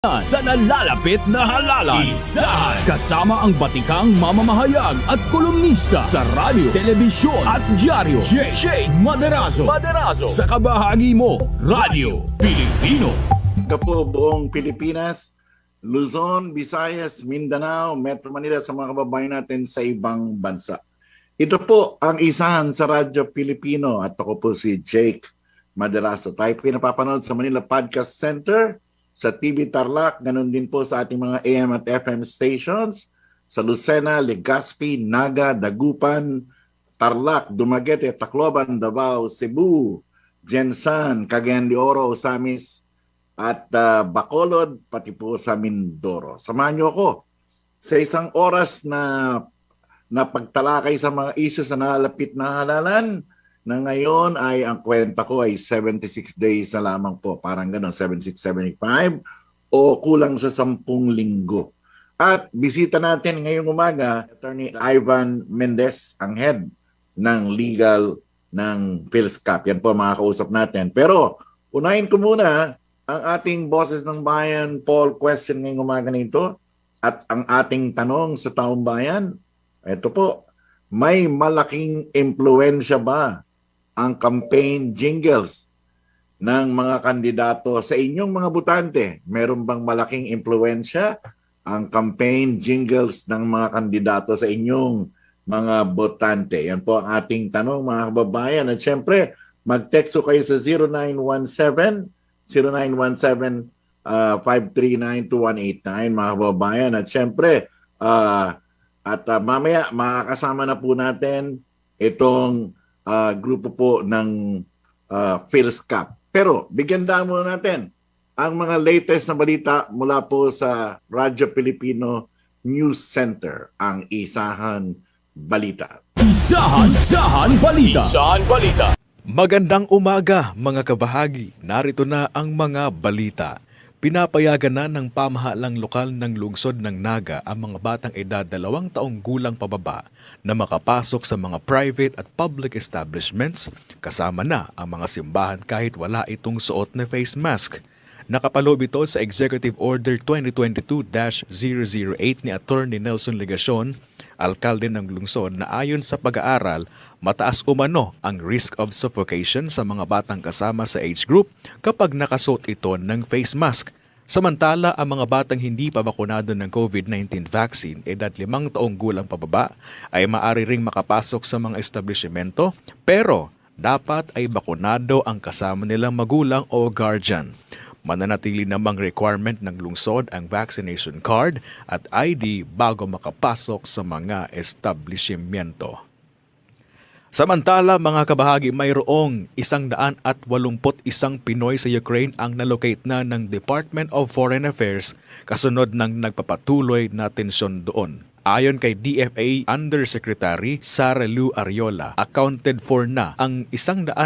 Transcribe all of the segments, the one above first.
Sa nalalapit na halalan, isahan kasama ang batikang mamamahayag at kolumnista sa radyo, telebisyon at dyaryo. Jake Maderazo. Sa kabahagi mo, Radyo Pilipino. Ito po buong Pilipinas, Luzon, Visayas, Mindanao, Metro Manila sa mga kababayan natin sa ibang bansa. Ito po ang isahan sa Radyo Pilipino at ako po si Jake Maderazo. Tayo po napapanood sa Manila Podcast Center, sa TV Tarlac, ganun din po sa ating mga AM at FM stations, sa Lucena, Legazpi, Naga, Dagupan, Tarlac, Dumaguete, Tacloban, Davao, Cebu, Jensan, Cagayan de Oro, Osamis, at Bacolod, pati po sa Mindoro. Samahan niyo ako sa isang oras na pagtalakay sa mga issues na nalalapit na halalan, na ngayon ay ang kwenta ko ay 76 days na lamang po. Parang gano'n, 76-75 o kulang sa 10 linggo. At bisita natin ngayong umaga, Attorney Ivan Mendez, ang head ng legal ng PhilSCAP. Yan po mga kausap natin. Pero unahin ko muna ang ating boses ng bayan poll question ngayong umaga nito at ang ating tanong sa taong bayan. Ito po, may malaking impluwensya ba ang campaign jingles ng mga kandidato sa inyong mga botante? Meron bang malaking impluwensya ang campaign jingles ng mga kandidato sa inyong mga botante? Yan po ang ating tanong mga kababayan. At syempre, mag-text kayo sa 0917-539-2189 mga kababayan. At syempre, mamaya makakasama na po natin itong grupo po ng PhilSCAP. Pero bigyan daan muna natin ang mga latest na balita mula po sa Radyo Pilipino News Center, ang Isahan Balita. Isahan Balita. Magandang umaga mga kabahagi. Narito na ang mga balita. Pinapayagan na ng pamahalang lokal ng lungsod ng Naga ang mga batang edad 2 taong gulang pababa na makapasok sa mga private at public establishments, kasama na ang mga simbahan kahit wala itong suot na face mask. Nakapaloob ito sa Executive Order 2022-008 ni Attorney Nelson Legacion, alkalde ng lungsod, na ayon sa pag-aaral, mataas umano ang risk of suffocation sa mga batang kasama sa age group kapag nakasuot ito ng face mask. Samantala, ang mga batang hindi pa bakunado ng COVID-19 vaccine, edad 5 taong gulang pababa, ay maaari ring makapasok sa mga establishmento, pero dapat ay bakunado ang kasama nilang magulang o guardian. Mananatili namang requirement ng lungsod ang vaccination card at ID bago makapasok sa mga establishmento. Samantala, mga kabahagi, mayroong 181 Pinoy sa Ukraine ang nalocate na ng Department of Foreign Affairs kasunod ng nagpapatuloy na tensyon doon. Ayon kay DFA Undersecretary Sara Lu Ariola, accounted for na ang 181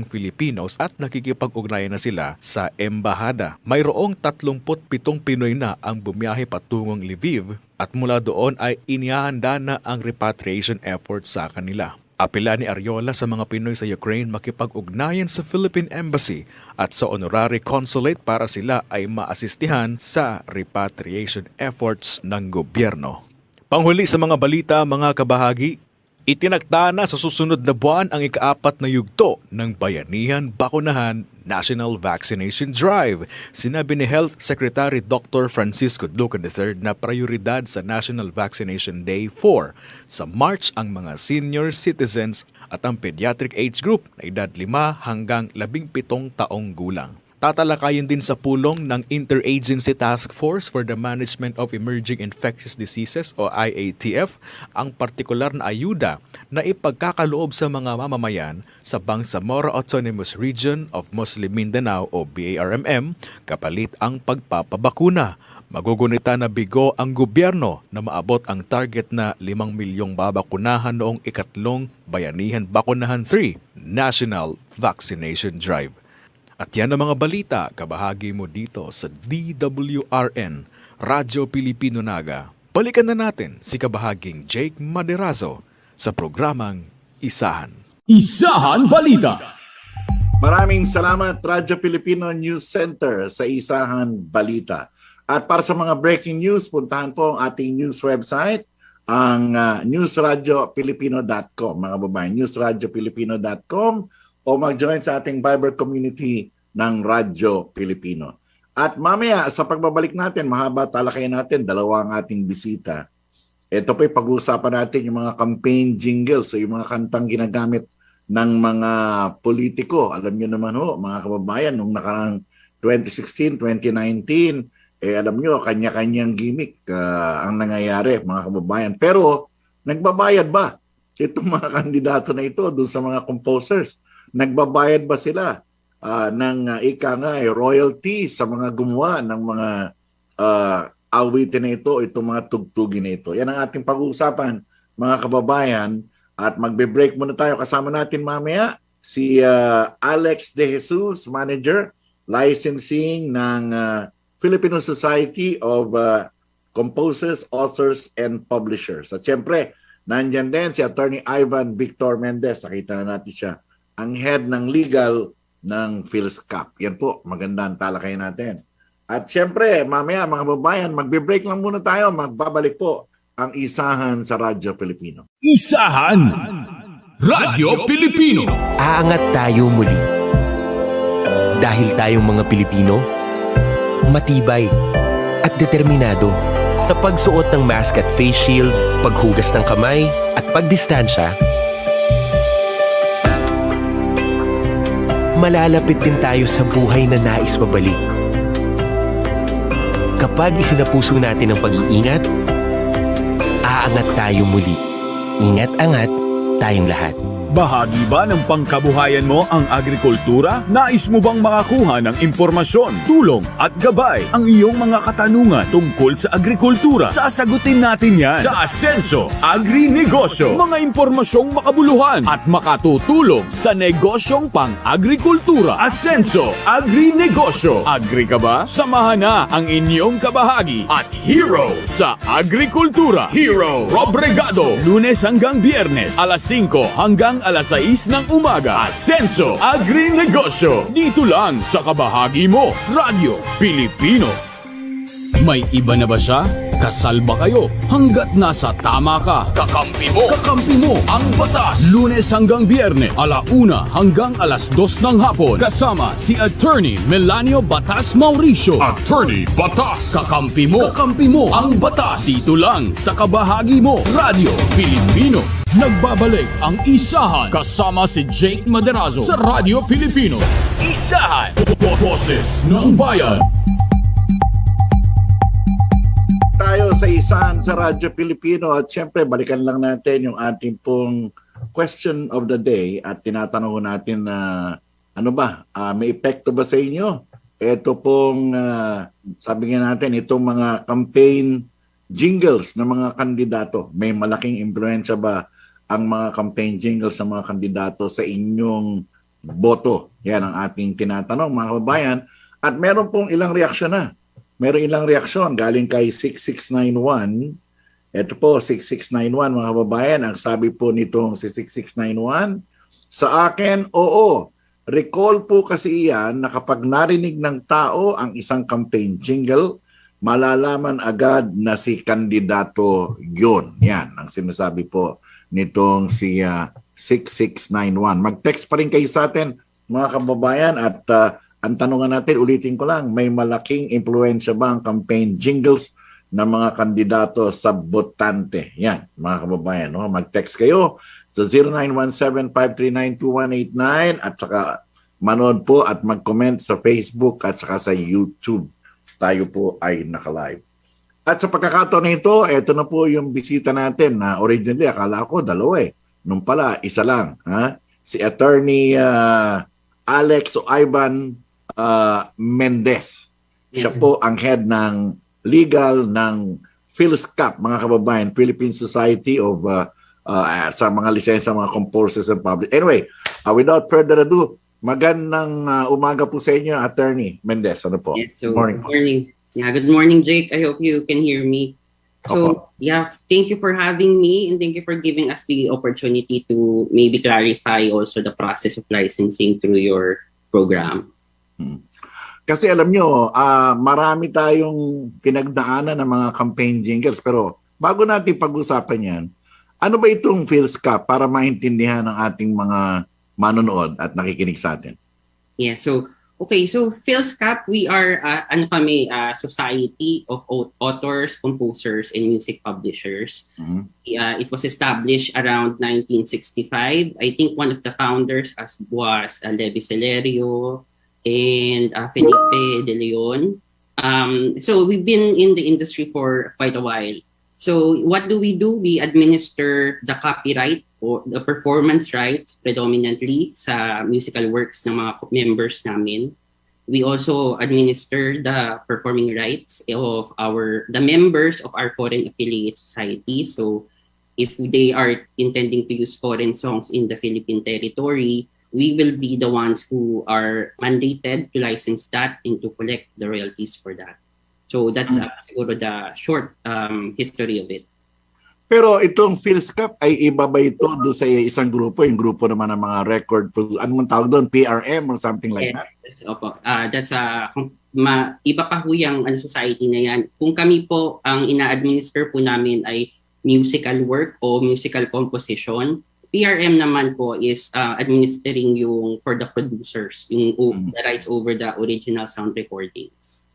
Filipinos at nakikipag-ugnayan na sila sa embahada. Mayroong 37 Pinoy na ang bumiyahe patungong Lviv at mula doon ay inihahanda na ang repatriation effort sa kanila. Apela ni Ariola sa mga Pinoy sa Ukraine makipag-ugnayan sa Philippine Embassy at sa honorary consulate para sila ay maasistihan sa repatriation efforts ng gobyerno. Panghuli sa mga balita, mga kabahagi, itinakda na sa susunod na buwan ang ika-4 na yugto ng Bayanihan Bakunahan National Vaccination Drive. Sinabi ni Health Secretary Dr. Francisco Duque III na prioridad sa National Vaccination Day 4 sa March ang mga senior citizens at ang pediatric age group na edad 5 hanggang 17 taong gulang. Tatalakayin din sa pulong ng Interagency Task Force for the Management of Emerging Infectious Diseases o IATF ang partikular na ayuda na ipagkakaloob sa mga mamamayan sa Bangsamoro Autonomous Region of Muslim Mindanao o BARMM kapalit ang pagpapabakuna. Magugunita na bigo ang gobyerno na maabot ang target na 5 milyong babakunahan noong ikatlong Bayanihan Bakunahan 3 National Vaccination Drive. At yan ang mga balita, kabahagi mo dito sa DWRN, Radyo Pilipino Naga. Balikan na natin si kabahaging Jake Maderazo sa programang Isahan. Isahan Balita. Maraming salamat Radyo Pilipino News Center sa Isahan Balita. At para sa mga breaking news, puntahan po ang ating news website, ang newsradyopilipino.com. Mga babae, newsradyopilipino.com o mag-join sa ating Viber community ng Radyo Pilipino. At mamaya sa pagbabalik natin, mahaba talakayan natin, dalawa ang ating bisita. Ito po'y pag-uusapan natin yung mga campaign jingles o yung mga kantang ginagamit ng mga politiko. Alam nyo naman ho, mga kababayan, nung nakarang 2016, 2019, alam nyo, kanya-kanyang gimmick ang nangyayari, mga kababayan. Pero, nagbabayad ba itong mga kandidato na ito doon sa mga composers? Nagbabayad ba sila ng royalty sa mga gumawa ng mga awitin na ito, itong mga tugtugin na ito? Yan ang ating pag-uusapan, mga kababayan. At magbe-break muna tayo. Kasama natin mamaya si Alex De Jesus, Manager, Licensing ng Filipino Society of Composers, Authors, and Publishers. At siyempre, nandyan din si Attorney Ivan Victor Mendez. Nakita na natin siya. Ang head ng legal ng PhilSCAP. Yan po, magandang talakayan natin. At siyempre, mamaya mga babayan, magbe-break lang muna tayo. Magbabalik po ang Isahan sa Radyo Pilipino. Isahan Radyo Pilipino. Aangat tayo muli. Dahil tayong mga Pilipino, matibay at determinado sa pagsuot ng mask at face shield, paghugas ng kamay at pagdistansya. Malalapit din tayo sa buhay na nais mabalik. Kapag isinapuso natin ang pag-iingat, aangat tayo muli. Ingat-angat tayong lahat. Bahagi ba ng pangkabuhayan mo ang agrikultura? Nais mo bang makakuha ng impormasyon, tulong at gabay ang iyong mga katanungan tungkol sa agrikultura? Sasagutin natin yan sa Asenso Agri-Negosyo. Mga impormasyong makabuluhan at makatutulong sa negosyong pang-agrikultura. Asenso Agri-Negosyo. Agri ka ba? Samahan na ang inyong kabahagi at hero sa agrikultura. Hero Robregado. Lunes hanggang Biyernes, alas 5 hanggang alas 6 ng umaga. Asenso Agri-Negosyo. Dito lang sa kabahagi mo, Radyo Pilipino. May iba na ba siya? Kasal ba kayo? Hanggat nasa tama ka, kakampi mo. Kakampi mo ang batas. Lunes hanggang Biyernes, alauna hanggang alas 2 ng hapon. Kasama si Attorney Melanio Batas Mauricio. Attorney Batas. Kakampi mo. Kakampi mo ang batas. Dito lang sa kabahagi mo, Radyo Pilipino. Nagbabalik ang Isahan kasama si Jake Maderazo sa Radyo Pilipino. Isahan, boses ng bayan. Tayo sa Isahan sa Radyo Pilipino at siyempre balikan lang natin yung ating pong question of the day at tinatanong natin na may epekto ba sa inyo? Ito pong sabi nga natin itong mga campaign jingles ng mga kandidato. May malaking impluensya ba ang mga campaign jingles sa mga kandidato sa inyong boto? Yan ang ating tinatanong mga kababayan. At meron pong ilang reaksyon na. Meron ilang reaksyon galing kay 6691. Ito po, 6691 mga kababayan. Ang sabi po nitong si 6691, sa akin, oo. Recall po kasi iyan na kapag narinig ng tao ang isang campaign jingle, malalaman agad na si kandidato yun. Yan ang sinasabi po nitong si 6691. Mag-text pa rin kayo sa atin mga kababayan at ang tanungan natin, ulitin ko lang, may malaking impluensya ba ang campaign jingles ng mga kandidato sa botante? Yan mga kababayan, no? Mag-text kayo sa 0917-539-2189 at saka manood po at mag-comment sa Facebook at saka sa YouTube. Tayo po ay naka-live. At sa pagkakataon na ito, ito na po yung bisita natin na originally, akala ko dalawa eh. Nung pala, isa lang. Ha? Si Attorney Alex o Ivan Mendez. Siya po ang head ng legal ng PhilSCAP, mga kababayan, Philippine Society of sa mga lisensya, mga composers and public. Anyway, without further ado, magandang umaga po sa inyo, Attorney Mendez. Ano po? Yes, so good morning. Yeah, good morning, Jake. I hope you can hear me. So, yeah, thank you for having me and thank you for giving us the opportunity to maybe clarify also the process of licensing through your program. Kasi alam nyo, marami tayong pinagdaanan ng mga campaign jingles. Pero bago natin pag-usapan yan, ano ba itong Phil's Cup para maintindihan ng ating mga manonood at nakikinig sa atin? Yeah, so Phil's Cup, we are society of authors, composers, and music publishers. It was established around 1965. I think one of the founders was Levi Celerio and Felipe De Leon. So we've been in the industry for quite a while. So what do? We administer the copyright o the performance rights predominantly sa musical works ng mga members namin. We also administer the performing rights of the members of our foreign affiliate society. So if they are intending to use foreign songs in the Philippine territory, we will be the ones who are mandated to license that and to collect the royalties for that. So that's siguro the short history of it. Pero itong Phil's Cup ay iba ba ito doon sa isang grupo? Yung grupo naman ng mga record, ano mong tawag doon? PRM or something like that? Opo. That's iba pa po yung society na yan. Kung kami po, ang ina-administer po namin ay musical work o musical composition. PRM naman po is administering yung for the producers, yung the rights over the original sound recordings.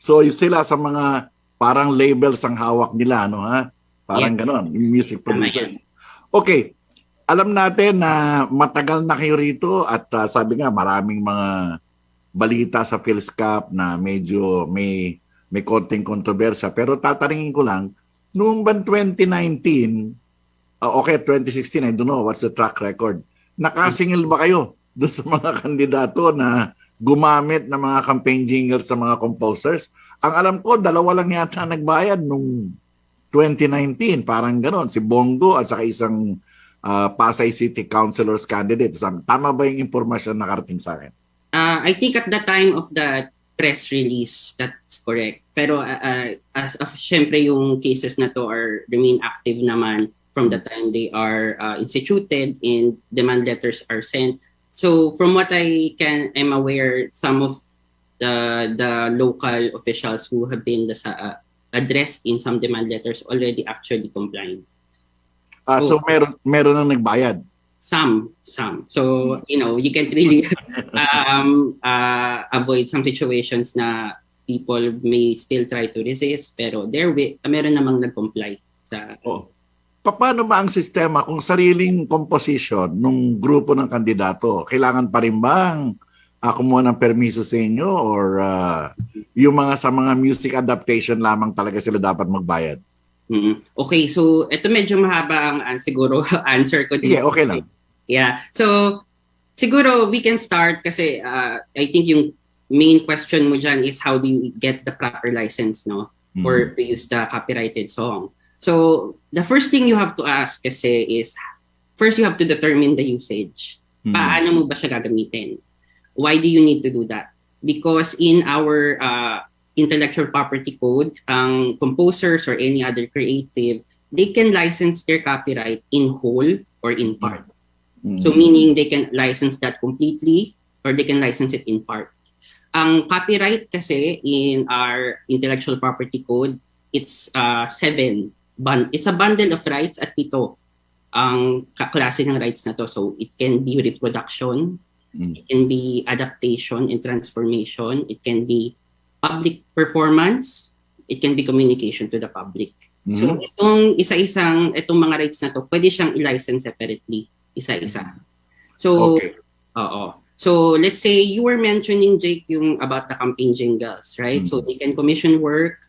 So sila sa mga parang labels ang hawak nila, no ha? Parang ganon, yung music producers. Okay, alam natin na matagal na kayo rito at sabi nga maraming mga balita sa Phil's Cup na medyo may konting kontrobersya. Pero tatanungin ko lang, noong ban 2019, okay, 2016, I don't know what's the track record. Nakasingil ba kayo doon sa mga kandidato na gumamit ng mga campaign jingles sa mga composers? Ang alam ko, 2 lang yata nagbayad nung 2019, parang ganon. Si Bongo at saka isang Pasay City Councilor's candidate. Tama ba yung impormasyon na nakarating sa akin? I think at the time of the press release, that's correct. Pero syempre yung cases na to remain active naman from the time they are instituted and demand letters are sent. So from what I'm aware, some of the local officials who have been addressed in some demand letters already actually complied. So meron nang nagbayad? Some. So, you can't really avoid some situations na people may still try to resist, pero meron namang nag-comply. Paano ba ang sistema kung sariling composition ng grupo ng kandidato? Kailangan pa rin bang kumuha ng permiso sa inyo or yung sa mga music adaptation lamang talaga sila dapat magbayad? Okay, so ito medyo mahaba ang siguro answer ko dito. Yeah, okay lang. Yeah, so siguro we can start kasi I think yung main question mo dyan is how do you get the proper license for to use the copyrighted song. So the first thing you have to ask kasi is first you have to determine the usage. Paano mo ba siya gagamitin? Why do you need to do that? Because in our intellectual property code, ang composers or any other creative, they can license their copyright in whole or in part. So meaning they can license that completely or they can license it in part. Ang copyright kasi in our intellectual property code, it's 7. It's a bundle of rights at 7 ang kaklase ng rights na to. So it can be reproduction, it can be adaptation and transformation, it can be public performance, it can be communication to the public. So itong mga rights na to, pwede siyang i-license separately, isa-isa. So, okay. So let's say you were mentioning, Jake, yung about the campaign jingles, right? So they can commission work,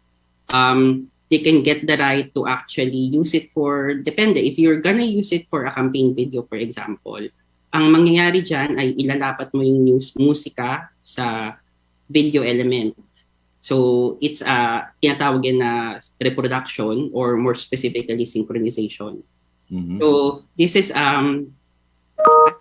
they can get the right to actually use it for, depende, if you're gonna use it for a campaign video, for example, ang mangyayari dyan ay ilalapat mo yung musika sa video element. So it's tinatawag na reproduction or more specifically synchronization. So this is a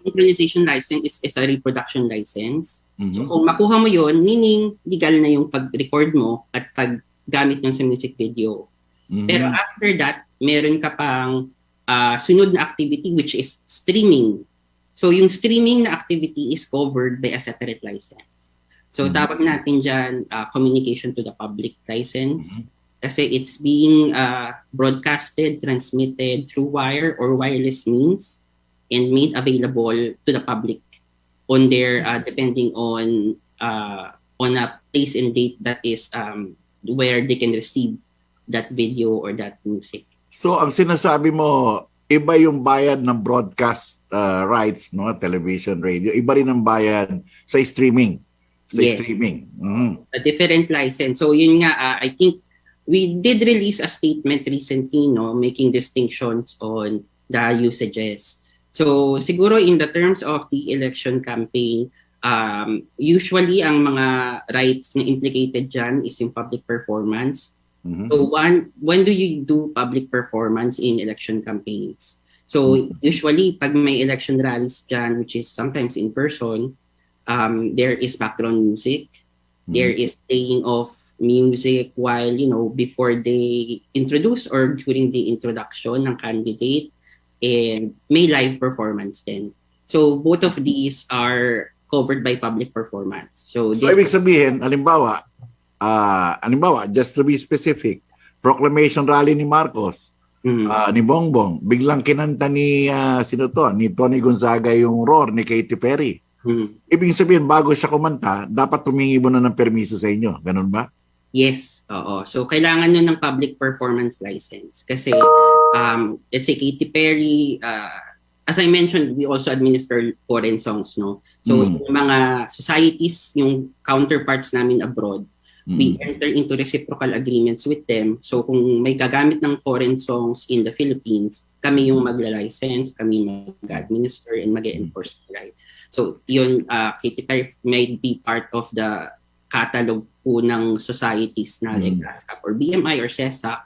synchronization license is a reproduction license. So kung makuha mo yon, meaning legal na yung pag-record mo at paggamit yun sa music video. Pero after that, meron ka pang sunod na activity which is streaming. So yung streaming na activity is covered by a separate license. So tawag natin dyan communication to the public license. Kasi it's being broadcasted, transmitted through wire or wireless means and made available to the public on their depending on a place and date that is where they can receive that video or that music. So ang sinasabi mo, iba yung bayad ng broadcast rights, no, television, radio, iba rin ang bayad sa streaming. Yes. A different license. So yun nga, I think we did release a statement recently, no, making distinctions on the usages. So siguro in the terms of the election campaign, usually ang mga rights na implicated dyan is yung public performance. So when do you do public performance in election campaigns? So usually pag may election rallies dyan, which is sometimes in person, there is background music. There is playing of music while, before they introduce or during the introduction ng candidate, and may live performance din. So both of these are covered by public performance. So ibig sabihin, halimbawa, just to be specific, proclamation rally ni Marcos, ni Bongbong, biglang kinanta ni ni Tony Gonzaga yung Roar ni Katy Perry. Ibig sabihin, bago siya kumanta, dapat tumingi mo na ng permiso sa inyo. Ganun ba? Yes, oo. So, kailangan nyo ng public performance license. Kasi, let's say, Katy Perry, as I mentioned, we also administer foreign songs, no? So, yung mga societies, yung counterparts namin abroad, we enter into reciprocal agreements with them. So, kung may gagamit ng foreign songs in the Philippines, kami yung magla-license, kami mag-administer and mag-enforce the right. So, yun, Katy Perry might be part of the catalog po ng societies na like ASCAP or BMI or CESAC,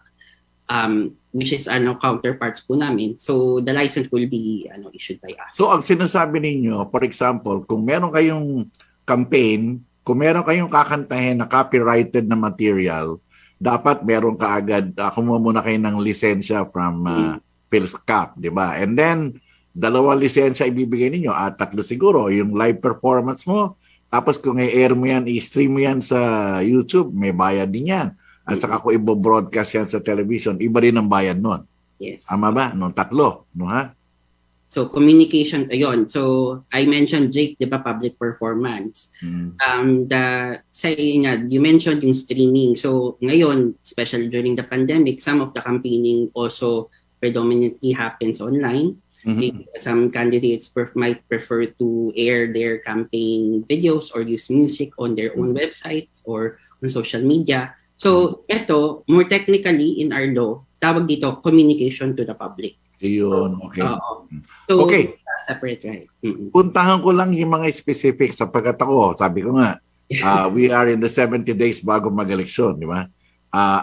which is counterparts po namin. So, the license will be issued by us. So, ang sinasabi ninyo, for example, kung meron kayong campaign, kung meron kayong kakantahin na copyrighted na material, dapat meron kaagad, kumuha muna kayo ng lisensya from PhilSCAP, di ba? And then, 2 lisensya ibibigay ninyo at 3 siguro, yung live performance mo. Tapos kung i-air mo yan, i-stream mo yan sa YouTube, may bayad din yan. At saka kung i-broadcast yan sa television, iba rin ang bayad nun. Yes. Ama ba? Nung 3, no ha? So communication, ayun. So I mentioned, Jake, di ba, public performance. You mentioned yung streaming. So ngayon, especially during the pandemic, some of the campaigning also predominantly happens online. Some candidates might prefer to air their campaign videos or use music on their own websites or on social media. So, ito, more technically in our law, tawag dito, communication to the public. Ayun, okay. So, okay. Separate, right? Puntahan ko lang yung mga specifics sapagkat ako, sabi ko nga, we are in the 70 days bago mag-eleksyon, di ba?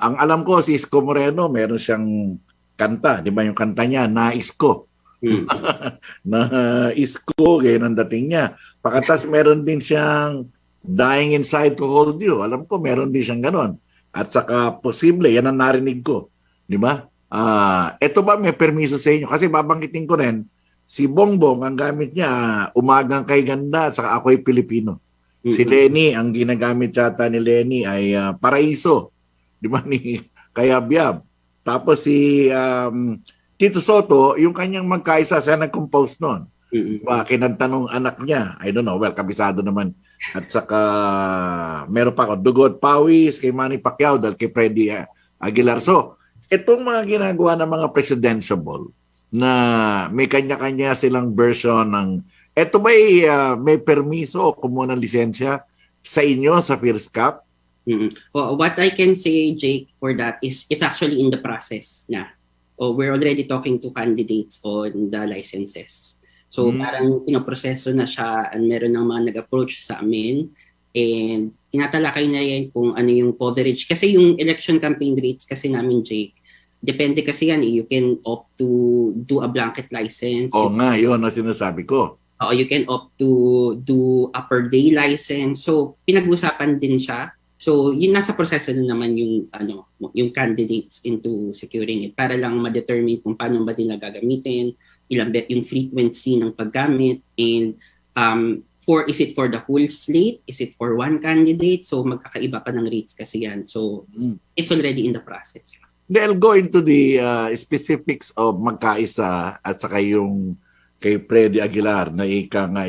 Ang alam ko, si Isko Moreno, meron siyang kanta, di ba? Yung kanta niya, Nais Ko. Na Isko, ganyan ang dating niya. Pagkatas meron din siyang Dying Inside to Hold You. Alam ko, meron din siyang ganon. At saka, posible, yan ang narinig ko. Di ba? Ito ba may permiso sa inyo? Kasi babanggitin ko rin, si Bongbong, ang gamit niya, Umagang Kay Ganda, at saka Ako'y Pilipino. Si Lenny, ang ginagamit yata ni Lenny ay Paraiso. Di ba? Ni Kayabyab. Tapos si Tito Soto, yung kanyang magkaisa, siya nag-compose nun. Kinanta nung anak niya. I don't know, well, kabisado naman. At saka, meron pa ako, Dugot Pawis, kay Manny Pacquiao, dahil kay Freddy Aguilar. So, itong mga ginagawa ng mga presidentiable, na may kanya-kanya silang version ng, eto ba may permiso o kumuha ng lisensya sa inyo, sa PhilSCAP? Well, what I can say, Jake, for that is it's actually in the process na. We're already talking to candidates on the licenses. So parang pinoproseso na siya and meron ng mga nag-approach sa amin and tinatalakay na yan kung ano yung coverage. Kasi yung election campaign rates kasi namin, Jake, depende kasi yan. You can opt to do a blanket license. Yun ang sinasabi ko. You can opt to do a per day license. So pinag-usapan din siya. So, yun nasa proseso na naman yung candidates into securing it para lang ma-determine kung paano ba nila gagamitin, yung frequency ng paggamit, and is it for the whole slate? Is it for one candidate? So magkakaiba pa ng rates kasi yan. So it's already in the process. They'll go into the specifics of magkaisa at saka yung kay Freddy Aguilar na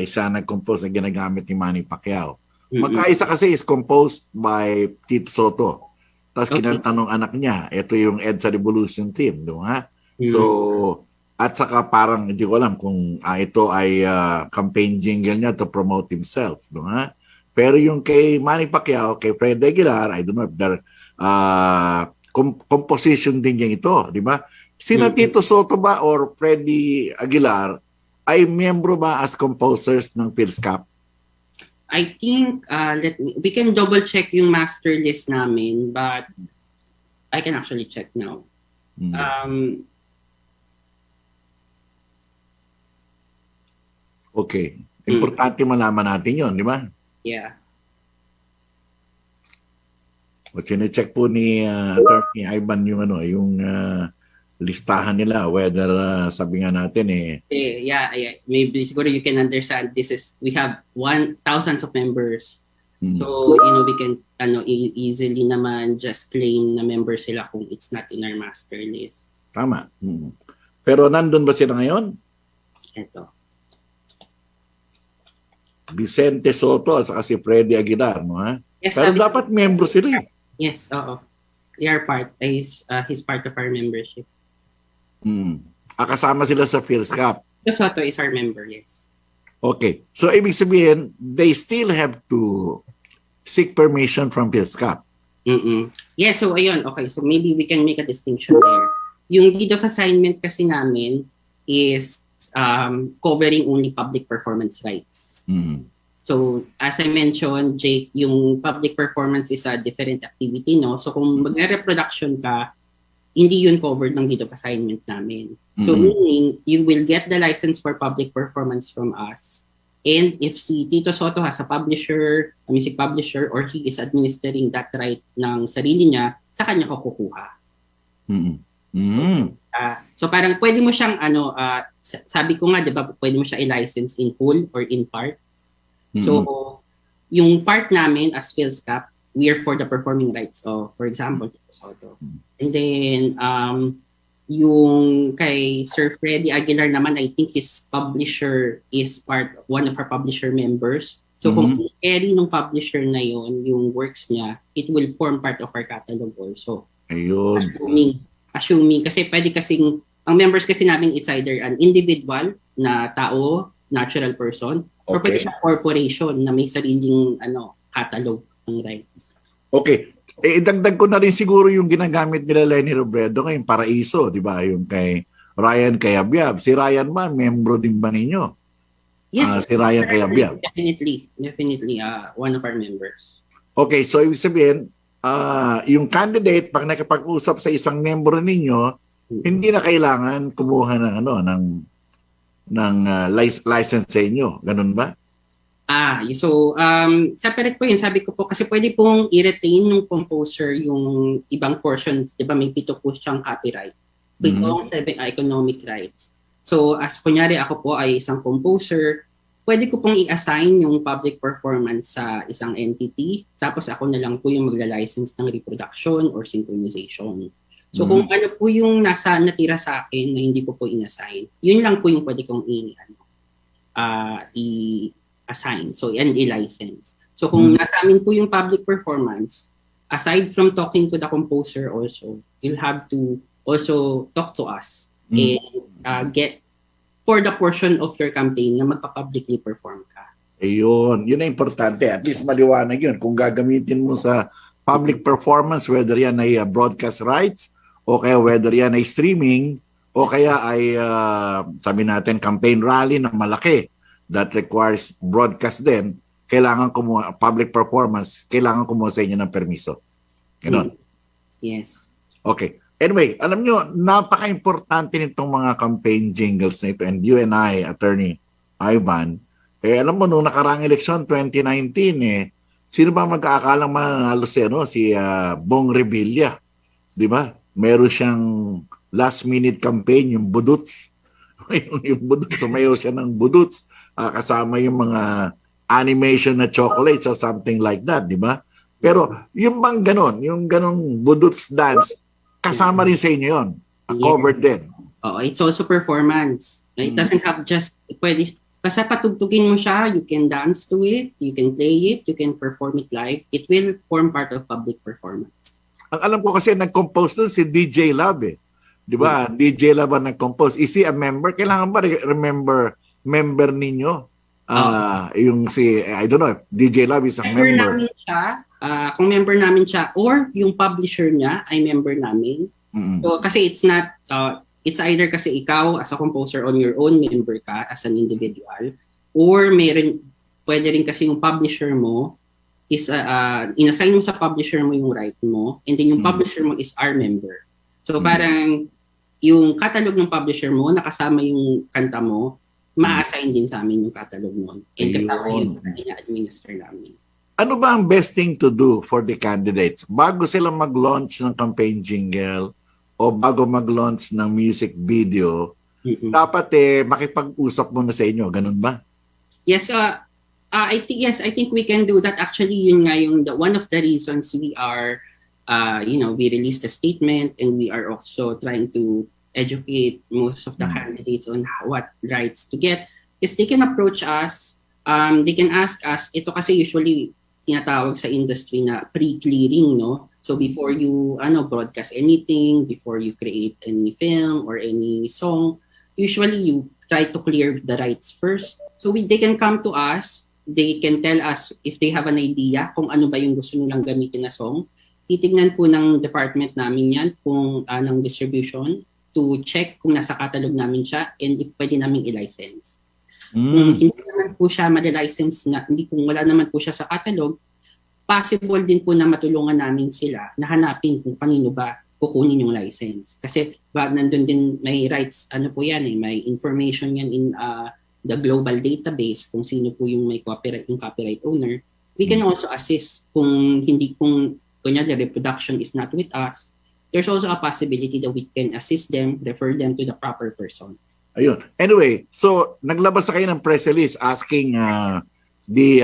siya nag-compose na ginagamit ni Manny Pacquiao. Magkaisa kasi is composed by Tito Soto. Tapos kinantanong anak niya, ito yung EDSA Revolution team, di ba? So, at saka parang hindi ko alam kung ito ay campaign jingle niya to promote himself, di ba? Pero yung kay Manny Pacquiao, kay Freddy Aguilar, I don't know if they're composition din niya ito, di ba? Sina Tito Soto ba or Freddy Aguilar ay miyembro ba as composers ng PhilSCAP? I think we can double check yung master list namin, but I can actually check now. Okay. Importante malaman natin 'yon, di ba? Yeah. O sine-check po ni Attorney Ivan yung listahan nila, whether sabi nga natin yeah, maybe siguro you can understand we have thousands of members. So we can easily naman just claim na member sila kung it's not in our master list. Tama. Pero nandun ba sila ngayon? Ito. Vicente Soto at saka si Freddy Aguilar, no, ha? Yes, pero dapat membro sila. Yes, oo. They are he's part of our membership. Kasama sila sa PhilSCAP. Soto is our member, yes. Okay. So, ibig sabihin, they still have to seek permission from PhilSCAP. Yeah, so ayun. Okay, so maybe we can make a distinction there. Yung deed of assignment kasi namin is covering only public performance rights. So, as I mentioned, Jake, yung public performance is a different activity, no? So, kung mag-reproduction ka, hindi yun covered ng deed of assignment namin. So, meaning, you will get the license for public performance from us. And if si Tito Soto has a music publisher, or he is administering that right ng sarili niya, sa kanya ko kukuha. So, parang pwede mo siyang, sabi ko nga, di ba, pwede mo siya i-license in whole or in part. So, yung part namin as PhilSCAP, we are for the performing rights of, for example, Tito Soto. And then, yung kay Sir Freddy Aguilar naman, I think his publisher is one of our publisher members. So, kung i-carry ng publisher na yun, yung works niya, it will form part of our catalog also. Ayun. Assuming, kasi pwede kasing, ang members kasi namin, it's either an individual na tao, natural person, or pwede siya corporation na may sariling catalog ng rights. Okay. Idagdag ko na rin siguro yung ginagamit nila Lenny Robredo ngayong Paraiso, di ba? Yung kay Ryan Cayabyab. Si Ryan ba, membro din ba ninyo? Yes. Si Ryan Cayabyab. Definitely. One of our members. Okay, so ibig sabihin, yung candidate, pag nakipag-usap sa isang membro ninyo, hindi na kailangan kumuha ng license sa inyo. Ganun ba? So separate po yun. Sabi ko po, kasi pwede pong i-retain ng composer yung ibang portions. Di ba may 7 po siyang copyright. Pitong 7 economic rights. So as kunyari ako po ay isang composer, pwede ko pong i-assign yung public performance sa isang entity. Tapos ako na lang po yung magla-license ng reproduction or synchronization. So kung ano po yung natira sa akin na hindi ko po in-assign, yun lang po yung pwede kong i-assign. So, and i-license. So kung nasa amin po yung public performance, aside from talking to the composer also, you'll have to also talk to us and get for the portion of your campaign na magpa-publicly perform ka. Ayun. Yun na importante. At least maliwanag yun. Kung gagamitin mo sa public performance, whether yan ay broadcast rights, o kaya whether yan ay streaming, o kaya ay, sabi natin, campaign rally na malaki that requires broadcast din, kailangan kumuha, public performance, kailangan kumuha sa inyo ng permiso. Ganon. Yes. Okay. Anyway, alam nyo, napaka-importante nitong mga campaign jingles na ito. And you and I, Attorney Ivan, alam mo, nung nakarang eleksyon, 2019, sino ba mag-aakalang mananalo si Bong Revilla? Di ba? Meron siyang last-minute campaign, yung Buduts. yung budots, sumayaw siya ng budots, kasama yung mga animation na chocolates or something like that, di ba? Pero yung bang ganon, yung ganong budots dance, kasama rin sa inyo yun. Covered din. Oh, it's also performance. It doesn't have just, basta patugtugin mo siya, you can dance to it, you can play it, you can perform it live. It will form part of public performance. Ang alam ko kasi nag-compose doon si DJ Lab eh. Di ba? DJ Lab ang nag-compose. Is he a member? Kailangan ba member ninyo? Yung si, I don't know, DJ Lab is a member. Namin siya, kung member namin siya, or yung publisher niya ay member namin. So, kasi it's not, it's either kasi ikaw as a composer on your own, member ka as an individual, or pwede rin kasi yung publisher mo is, inassign mo sa publisher mo yung right mo, and then yung publisher mo is our member. So parang yung catalog ng publisher mo, nakasama yung kanta mo, ma-assign din sa amin yung catalog mo. And kasama yung ina-administer namin. Ano ba ang best thing to do for the candidates? Bago sila mag-launch ng campaign jingle, o bago mag-launch ng music video, dapat makipag-usap muna sa inyo. Ganun ba? Yes, I think we can do that. Actually, yun nga yung one of the reasons we are, we released a statement, and we are also trying to educate most of the candidates on what rights to get. Is they can approach us, they can ask us. Ito kasi usually tinatawag sa industry na pre-clearing, no? So before you broadcast anything, before you create any film or any song, usually you try to clear the rights first. So they can come to us, they can tell us if they have an idea kung ano ba yung gusto nilang gamitin na song. Titignan po ng department namin yan kung ng distribution to check kung nasa catalog namin siya and if pwede namin i-license. Kung hindi naman po siya ma-license kung wala naman po siya sa catalog, possible din po na matulungan namin sila na hanapin kung kanino ba kukunin yung license. Kasi nandun din may rights, may information yan in the global database kung sino po yung may copyright owner. We can also assist kung kunya the reproduction is not with us. There's also a possibility that we can assist them, refer them to the proper person. Ayun. Anyway, so naglabas na kayo ng press release asking the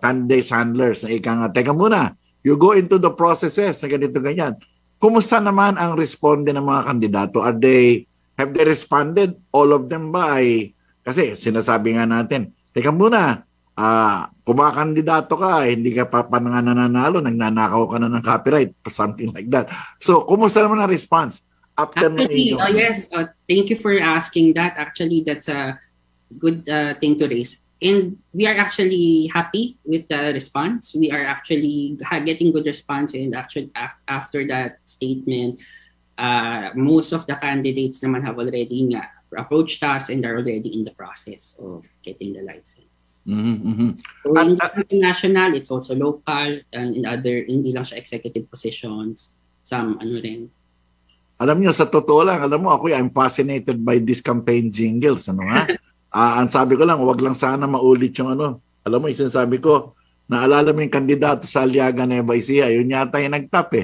candidates handlers na teka muna, you go into the processes na ganito ganyan. Kumusta naman ang responde ng mga kandidato? Have they responded? All of them ba kasi sinasabi nga natin, teka muna, kumakandidato ka, hindi ka pa nananalo, nagnanakaw ka na ng copyright, something like that. So, kumusta naman ang response? Actually, yes, thank you for asking that. Actually, that's a good thing to raise. And we are actually happy with the response. We are actually getting good response. And actually, after that statement, most of the candidates naman have already approached us and are already in the process of getting the license. So in international, it's also local, and in other, hindi lang siya executive positions, some rin. Alam niyo, sa totoo lang, ako, I'm fascinated by these campaign jingles. Ang sabi ko lang, wag lang sana maulit yung Alam mo, sinasabi ko, naalala mo yung kandidato sa Aliaga Nueva Ecija, yun yata yung nagtap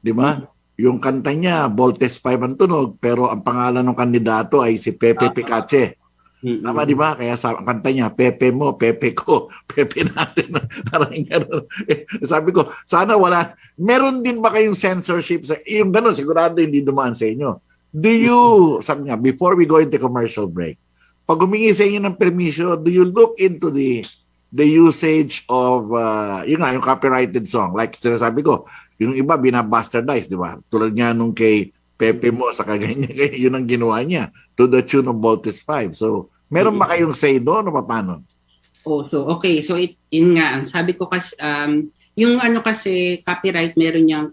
Di ba? Yung kanta niya, Voltes 5 ang tunog, pero ang pangalan ng kandidato ay si Pepe Picache. Tama, di ba? Kaya ang kanta niya, Pepe mo, Pepe ko, Pepe natin. Sabi ko, sana wala. Meron din ba kayong censorship? Yung gano'n, sigurado hindi dumaan sa inyo. Sabi niya, before we go into commercial break, pag humingi sa inyo ng permission, do you look into the usage of yung copyrighted song? Like sinasabi ko, yung iba binabastardize, di ba? Tulad nga nung kay Pepe mo sa kaganya, yun ang ginawa niya to the tune of Voltes 5. So, meron ba kayong say doon o paano? So okay. So yun nga, sabi ko kasi yung kasi copyright meron niyang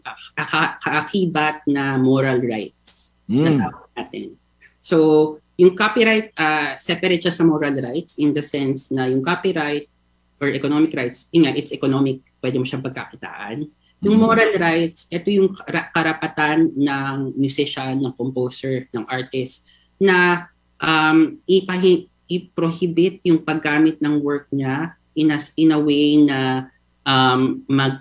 kaakibat na moral rights na natin. So yung copyright, separate siya sa moral rights in the sense na yung copyright or economic rights, it's economic, pwede mo siyang pagkakitaan. Yung moral rights, ito yung karapatan ng musician, ng composer, ng artist na i-prohibit yung paggamit ng work niya in a way na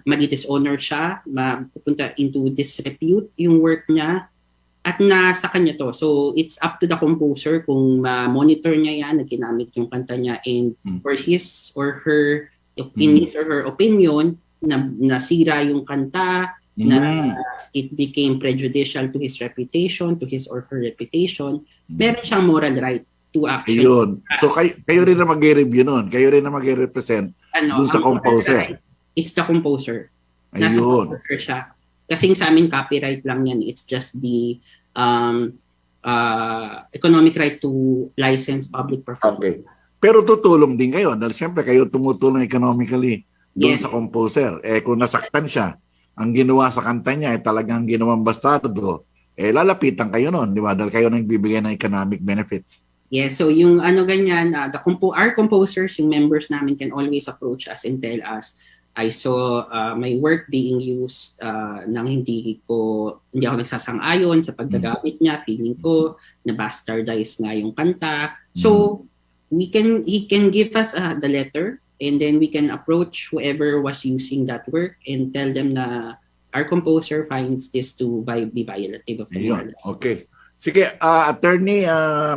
mag-dishonor siya, mapupunta into disrepute yung work niya, At nasa kanya to. So it's up to the composer kung monitor niya yan, na ginamit yung kanta niya, and for his or her, in his or her opinion, na nasira yung kanta, na it became prejudicial to his reputation, to his or her reputation, meron siyang moral right to actually. Ayun. So kayo rin na mag-review nun. Kayo rin na mag-represent dun sa composer. It's the composer. Nasa composer siya. Kasi sa amin, copyright lang yan. It's just the economic right to license public performance. Okay. Pero tutulong din kayo. Dahil siyempre kayo tumutulong economically doon sa composer. Kung nasaktan siya, ang ginawa sa kanta niya ay talagang ginawang bastardo, lalapitan kayo nun, di ba? Dahil kayo nang bibigyan ng economic benefits. Yes, so yung ganyan, our composers, yung members namin can always approach us and tell us, I saw my work being used nang hindi ako nagsasang-ayon sa paggagamit niya, feeling ko na bastardize nga yung kanta. So he can give us the letter, and then we can approach whoever was using that work and tell them na our composer finds this to be violative of the law. Okay. Sige, Attorney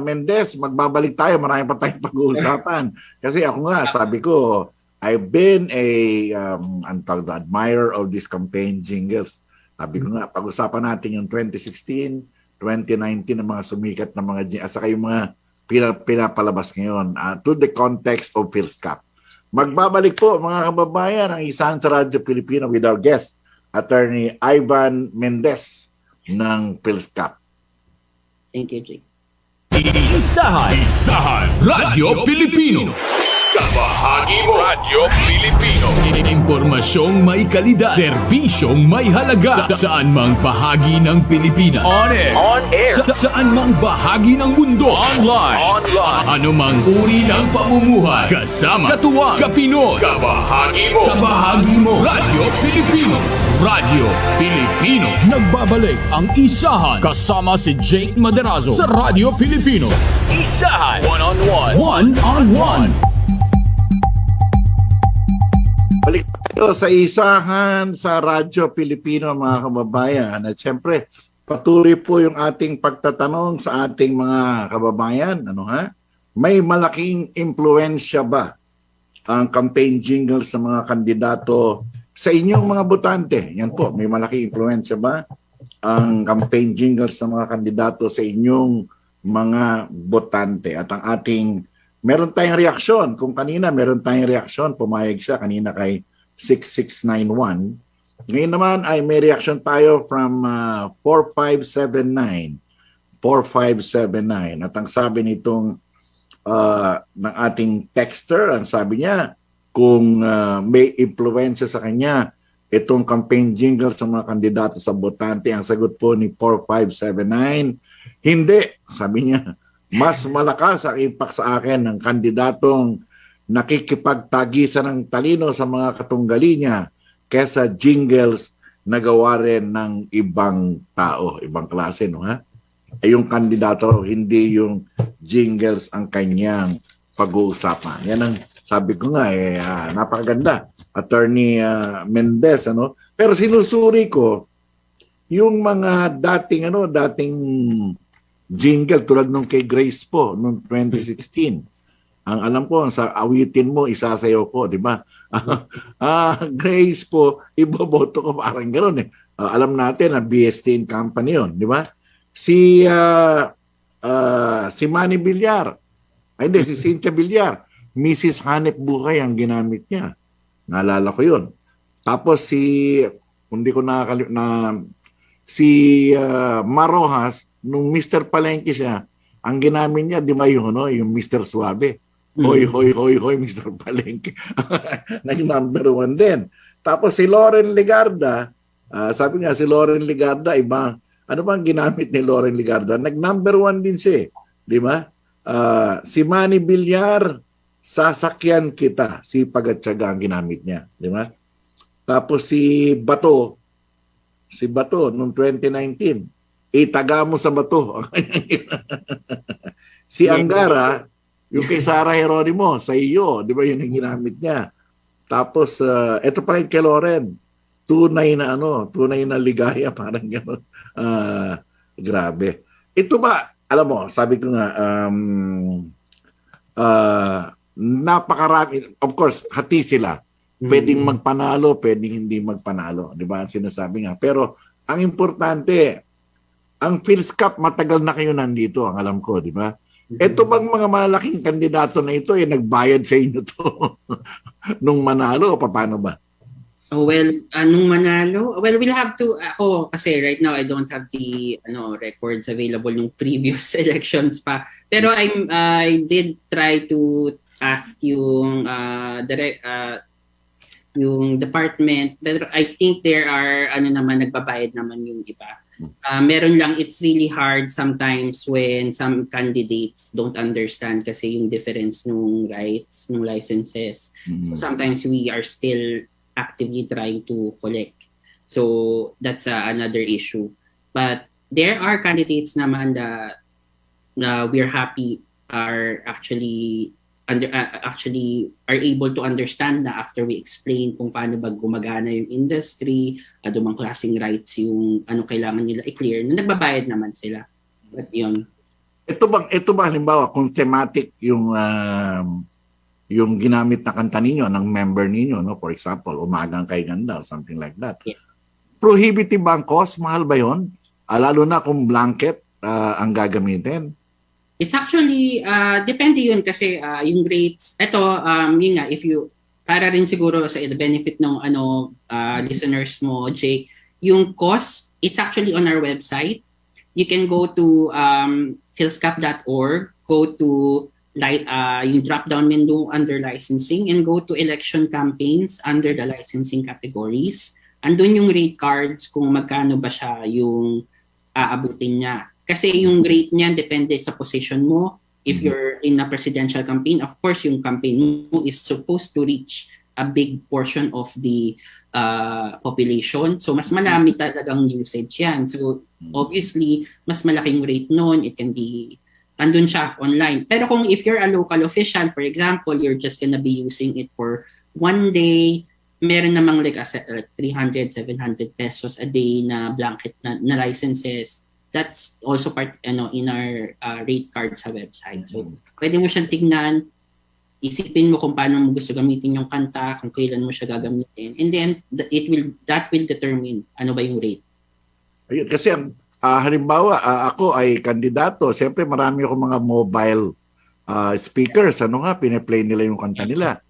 Mendez, magbabalik tayo. Marami pa tayong pag-uusapan. Kasi ako nga, sabi ko, I've been admirer of these campaign jingles. Sabi ko nga, pag-usapan natin yung 2016, 2019 na mga sumikat na mga jingles, saka yung mga pinapalabas ngayon to the context of Phil's Cup. Magbabalik po mga kababayan ang isahan sa Radyo Pilipino with our guest, Attorney Ivan Mendez ng Phil's Cup. Thank you, Jake. Isahan Radyo Pilipino. Kabahagi mo Radyo Pilipino. Impormasyong may kalidad, serbisyong may halaga, saan mang bahagi ng Pilipinas. On air. Saan mang bahagi ng mundo. Online. Ano mang uri ng pamumuhay. Kasama, katuwang, kapinoy. Kabahagi mo Radyo Pilipino. Radyo Pilipino. Nagbabalik ang isahan kasama si Jake Maderazo sa Radyo Pilipino. Isahan. One-on-one. Balik tayo sa isahan sa Radyo Pilipino mga kababayan. At siyempre, patuloy po yung ating pagtatanong sa ating mga kababayan. May malaking impluensya ba ang campaign jingles sa mga kandidato sa inyong mga botante? Yan po, may malaking impluensya ba ang campaign jingles sa mga kandidato sa inyong mga botante? At ang ating meron tayong reaksyon. Kung kanina meron tayong reaksyon, pumayag siya kanina kay 6691. Ngayon naman ay may reaksyon tayo from 4579. 4579. At ang sabi nitong ng ating texter, ang sabi niya, kung may impluwensya sa kanya itong campaign jingle sa mga kandidato sa botante, ang sagot po ni 4579, hindi. Sabi niya, mas malakas ang impact sa akin ng kandidatong nakikipagtagisan ng talino sa mga katunggali niya kesa jingles na gawa rin ng ibang tao, ibang klase, no ha? Ay yung kandidato, hindi yung jingles ang kanyang pag-uusapan. Yan ang sabi ko nga, napakaganda. Attorney Mendez, Pero sinusuri ko yung mga dating jingle tulad nung kay Grace po noong 2016. Ang alam ko, sa awitin mo, isasayaw ko, di ba? Grace po, iboboto ko parang gano'n eh. Alam natin na BST company yun, di ba? Si Manny Villar, si Cynthia Villar, Mrs. Hanep Buhay ang ginamit niya. Naalala ko yun. Tapos hindi ko si Marojas, nung Mr. Palengke siya, ang ginamit niya, di ba yung Mr. Suave. Hoy, Mr. Palengke. Naging number 1 din. Tapos si Lauren Ligarda, sabi nga si Lauren Ligarda, iba, ano bang ginamit ni Lauren Ligarda? Nag-number 1 din siya, di ba? Si Manny Villar, sasakyan kita, si Pagatsaga ang ginamit niya, di ba? Tapos si Bato, noong 2019, itaga mo sa bato. Si Angara, yung kay Sara Geronimo, sa iyo, di ba yun ang ginamit niya? Tapos, ito pa rin kay Loren, tunay na ligaya, parang gano'n. Grabe. Ito ba, alam mo, sabi ko nga, napakarami. Of course, hati sila. Pwedeng magpanalo, pwedeng hindi magpanalo. Di ba? Sinasabi nga. Pero, ang importante, ang Phil's Cup, matagal na kayo nandito, ang alam ko, di ba? Ito bang mga malalaking kandidato na ito, nagbayad sa inyo to nung manalo o paano ba? Oh, well, nung manalo, well, we'll have to, ako kasi right now I don't have the records available nung previous elections pa. Pero I did try to ask yung yung department, pero I think there are nagbabayad naman yung iba. Meron lang, it's really hard sometimes when some candidates don't understand kasi yung difference nung rights, nung licenses. So sometimes we are still actively trying to collect. So that's another issue. But there are candidates naman that we're happy are actually are able to understand na after we explain kung paano ba gumagana yung industry, anumang klaseng rights yung kailangan nila i-clear, na nagbabayad naman sila. But yun. Ito ba halimbawa kung thematic yung ginamit na kanta ninyo ng member ninyo, no? For example, Umagang Kay Ganda, something like that. Yeah. Prohibitive ba ang cost? Mahal ba yun? Lalo na kung blanket ang gagamitin. It's actually, depende yun kasi yung rates, ito, yun nga, if you, para rin siguro sa benefit ng listeners mo, Jake, yung cost, it's actually on our website. You can go to philscap.org, go to yung drop-down menu under licensing and go to election campaigns under the licensing categories. Andun yung rate cards kung magkano ba siya yung aabutin niya. Kasi yung rate niyan depende sa position mo. If you're in a presidential campaign, of course, yung campaign mo is supposed to reach a big portion of the population. So, mas marami talagang usage yan. So, obviously, mas malaking rate nun. It can be andun siya online. Pero kung if you're a local official, for example, you're just gonna be using it for one day, meron namang like 300, 700 pesos a day na blanket na licenses. That's also part in our rate card sa website. So, pwede mo siyang tignan, isipin mo kung paano mo gusto gamitin yung kanta, kung kailan mo siya gagamitin. And then, that will determine ano ba yung rate. Ayun, kasi halimbawa, ako ay kandidato. Siyempre, marami akong mga mobile speakers. Pine-play nila yung kanta nila.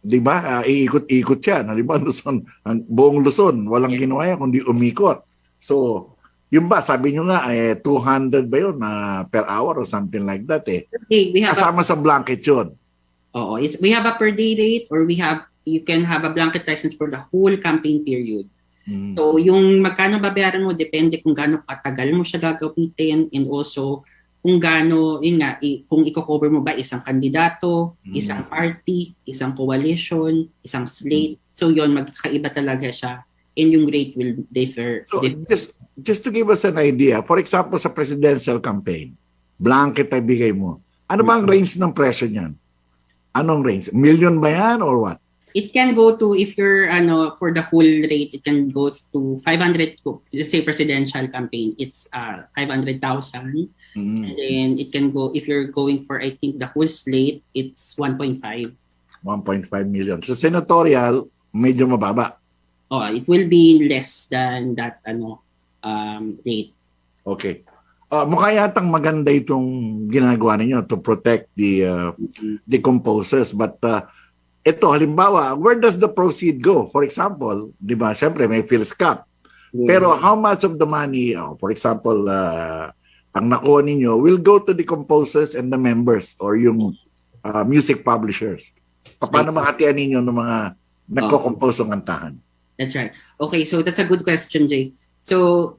Di ba? Iikot-ikot yan. Halimbawa, Luzon, buong Luzon, walang ginawa yan kundi umikot. So, yun ba, sabi nyo nga, 200 ba yun per hour or something like that Okay, kasama sa blanket yun. Oo. We have a per day rate or you can have a blanket license for the whole campaign period. So, yung magkano babayaran mo, depende kung gaano katagal mo siya gagamitin and also kung gaano, kung i-cover mo ba isang kandidato, isang party, isang coalition, isang slate. So, yun, magkakaiba talaga siya and yung rate will differ. So, just to give us an idea, for example, sa presidential campaign, blanket ay bigay mo. Ano ba ang range ng presyo niyan? Anong range? Million ba yan or what? It can go to, if you're, for the whole rate, it can go to 500, let's say presidential campaign, it's 500,000. And then it can go, if you're going for, I think, the whole slate, it's 1.5. 1.5 million. So senatorial, medyo mababa. Oh, it will be less than that, rate. Okay. Mukha yatang maganda itong ginagawa ninyo to protect the composers. But ito, halimbawa, where does the proceed go? For example, di ba, siyempre may Phil's Cup. Pero how much of the money, for example, ang nakuha ninyo will go to the composers and the members or yung music publishers? Paano makatiyan ninyo ng mga nagko-compose ng kantahan? That's right. Okay, so that's a good question, Jay. So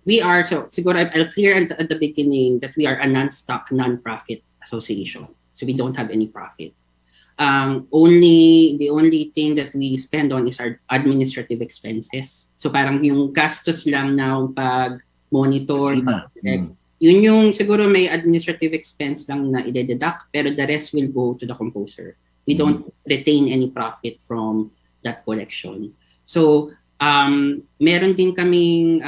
siguro I'll clear at the beginning that we are a non-stock, non-profit association. So we don't have any profit. The only thing that we spend on is our administrative expenses. So parang yung gastos lang na pag-monitor, yun yung siguro may administrative expense lang na i-deduct, pero the rest will go to the composer. We don't retain any profit from that collection. So Meron din kaming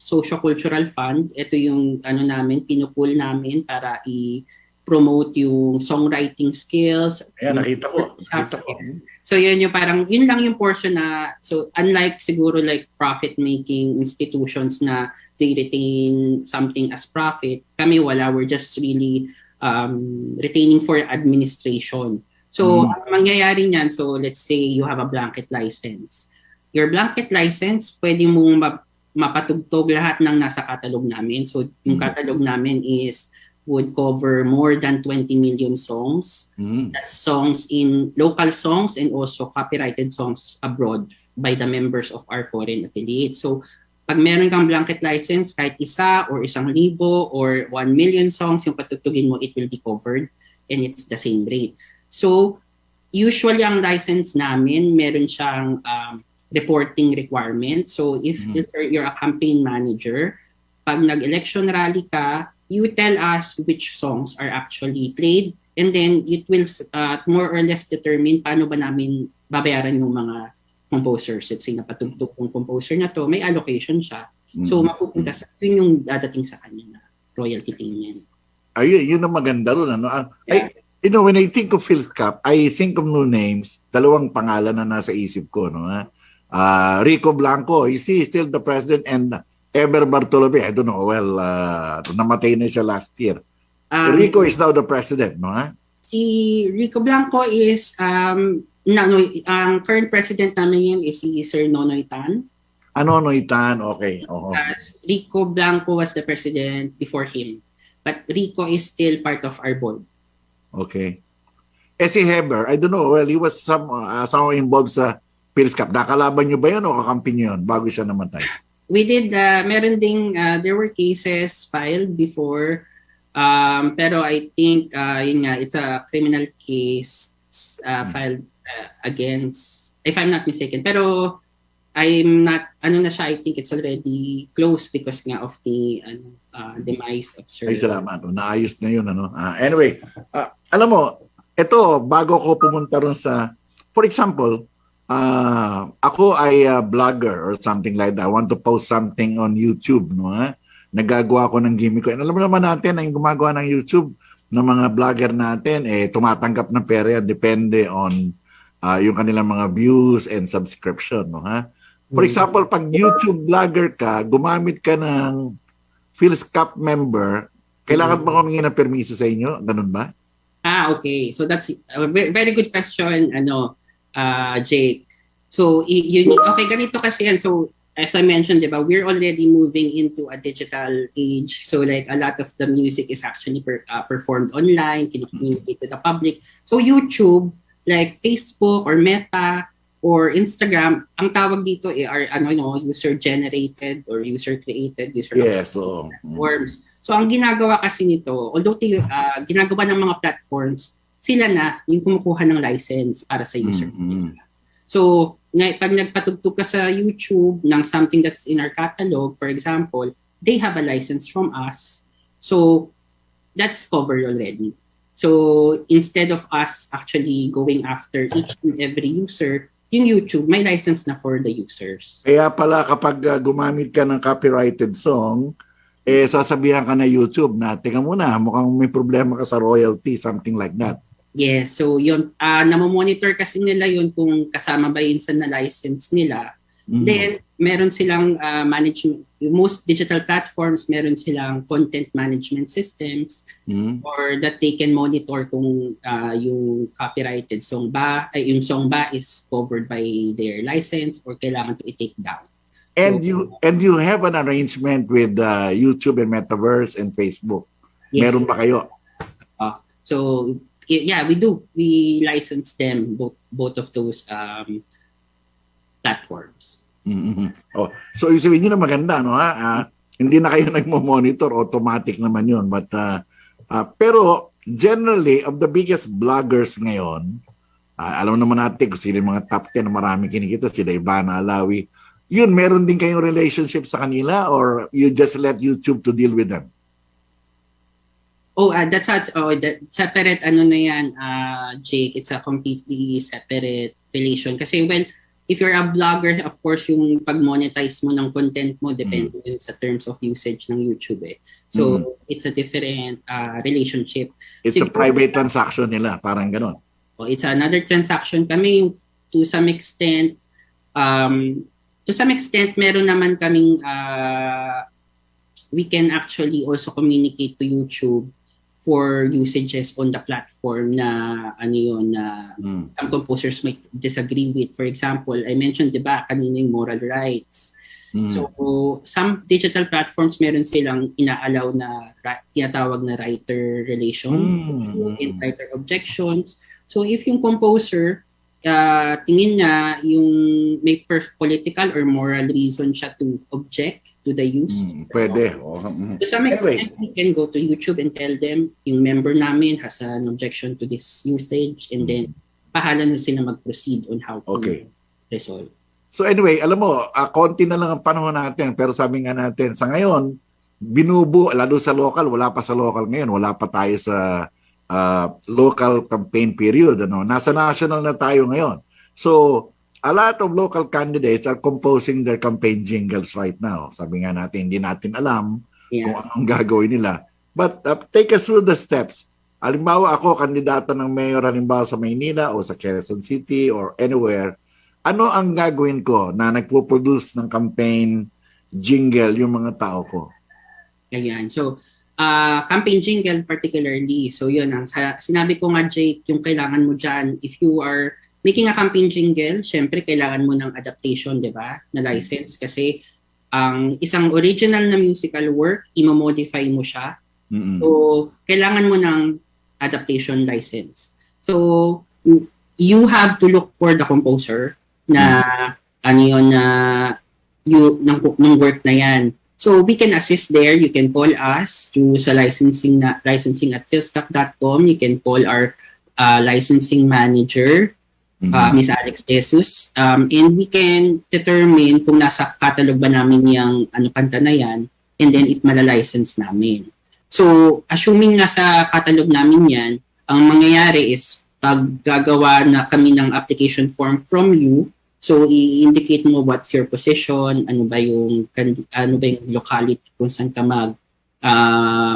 socio-cultural fund. Ito yung namin, pinupool namin para i-promote yung songwriting skills. Ayan, nakita ko. So yun lang yung portion na, so unlike siguro like profit-making institutions na they retain something as profit, kami wala, we're just really retaining for administration. So ang mangyayari niyan, so let's say you have a blanket license. Your blanket license, pwede mong mapatugtog lahat ng nasa catalog namin. So yung catalog namin would cover more than 20 million songs. That's songs in local songs and also copyrighted songs abroad by the members of our foreign affiliates. So pag meron kang blanket license, kahit isa or 1,000 or 1 million songs yung patugtugin mo, it will be covered and it's the same rate. So usually ang license namin, meron siyang reporting requirement. So if you're a campaign manager, pag nag-election rally ka, you tell us which songs are actually played and then it will more or less determine paano ba namin babayaran yung mga composers. Let's say napatugtog yung composer na to, may allocation siya. So mapupunta sa yun yung dadating sa kanya na royalty payment. Ayun, yun ang maganda ron. When I think of PhilCap, I think of no names. Dalawang pangalan na nasa isip ko. Rico Blanco, is he still the president? And Eber Bartolome, I don't know, well, namatay na siya last year. Rico is now the president, no? Si Rico Blanco is, ang current president namin is si Sir Nonoy Tan. Nonoy Tan, okay. Rico Blanco was the president before him. But Rico is still part of our board. Okay. Si Heber, I don't know, well, he was somehow involved sa PhilCap. Nakalaban nyo ba yun o kakampi nyo yun bago siya namatay? We did, meron ding, there were cases filed before, pero I think, yun nga, it's a criminal case filed against, if I'm not mistaken. Pero I'm not, na siya, I think it's already closed because nga of the demise of Sir. Ay, salamat. Naayos na yun. Anyway, alam mo, ito, bago ko pumunta ron sa, for example, ako ay blogger or something like that. I want to post something on YouTube, no? Nagagawa ko ng gimmick ko. And alam mo naman natin na yung gumagawa ng YouTube ng mga blogger natin, tumatanggap ng pera, depende on yung kanilang mga views and subscription, no? For example, pag YouTube blogger ka, gumamit ka ng PhilCap member, kailangan ba humingi ng permiso sa inyo? Ganun ba? Okay. So that's a very good question, Jake. So, okay, ganito kasi yan. So, as I mentioned, diba, we're already moving into a digital age. So, like, a lot of the music is actually performed online, communicate to the public. So, YouTube, like Facebook or Meta or Instagram, ang tawag dito are user-generated or user-created, platforms. So, ang ginagawa kasi nito, although ginagawa ng mga platforms, sila na yung kumukuha ng license para sa users nila. So, pag nagpatugtog ka sa YouTube ng something that's in our catalog, for example, they have a license from us. So, that's covered already. So, instead of us actually going after each and every user, yung YouTube, may license na for the users. Kaya pala kapag gumamit ka ng copyrighted song, sasabihan ka na YouTube na, teka muna, mukhang may problema ka sa royalty, something like that. Yes, so yun, namomonitor kasi nila yun kung kasama ba yun sa na-license nila. Then, meron silang management, most digital platforms, meron silang content management systems or that they can monitor kung yung copyrighted song ba, yung song ba is covered by their license or kailangan to i-take down. And you have an arrangement with YouTube and Metaverse and Facebook. Yes. Meron ba kayo? So, yeah, we do. We license them, both of those platforms. So, sabihin nyo na maganda, no? Hindi na kayo nagmo-monitor, automatic naman yun. But, pero, generally, of the biggest bloggers ngayon, alam naman natin kung sila yung mga top 10 na marami kinikita, sila Ivana Alawi. Yun, meron din kayong relationship sa kanila or you just let YouTube to deal with them? That's separate na yan, Jake. It's a completely separate relation. Kasi if you're a vlogger, of course, yung pag-monetize mo ng content mo depende yun sa terms of usage ng YouTube eh. So, it's a different relationship. It's a private transaction nila, parang ganon. So, it's another transaction. Kami, to some extent, meron naman kaming, we can actually also communicate to YouTube for usages on the platform na some composers might disagree with. For example, I mentioned, di ba, kanina yung moral rights. So, some digital platforms, meron silang ina-allow na tinatawag na writer relations and writer objections. So, if yung composer, tingin na yung may political or moral reason siya to object to the use. Pwede. To some extent, we can go to YouTube and tell them yung member namin has an objection to this usage, and then pahala na sila mag-proceed on how to resolve. So anyway, alam mo, konti na lang ang panahon natin, pero sabi nga natin, sa ngayon, lalo sa local, wala pa sa local ngayon, wala pa tayo sa local campaign period. Nasa national na tayo ngayon. So, a lot of local candidates are composing their campaign jingles right now. Sabi nga natin, hindi natin alam kung anong gagawin nila. But take us through the steps. Halimbawa ako, kandidato ng mayor, halimbawa sa Maynila o sa Quezon City or anywhere, ano ang gagawin ko na nagpo-produce ng campaign jingle yung mga tao ko? Ayan. So, campaign jingle particularly. So, yun. Sinabi ko nga, Jake, yung kailangan mo dyan, if you are making a campaign jingle, syempre kailangan mo ng adaptation, di ba? Na license. Kasi ang isang original na musical work, imamodify mo siya. So, kailangan mo ng adaptation license. So, you have to look for the composer na ng work na yan. So, we can assist there. You can call us sa licensing at philstock.com. You can call our licensing manager, Miss Alex Jesus, and we can determine kung nasa catalog ba namin yung kanta na yan, and then if malalicense namin. So, assuming nasa catalog namin yan, ang mangyayari is pag gagawa na kami ng application form from you, so i-indicate mo what's your position, ano ba yung locality kung saan ka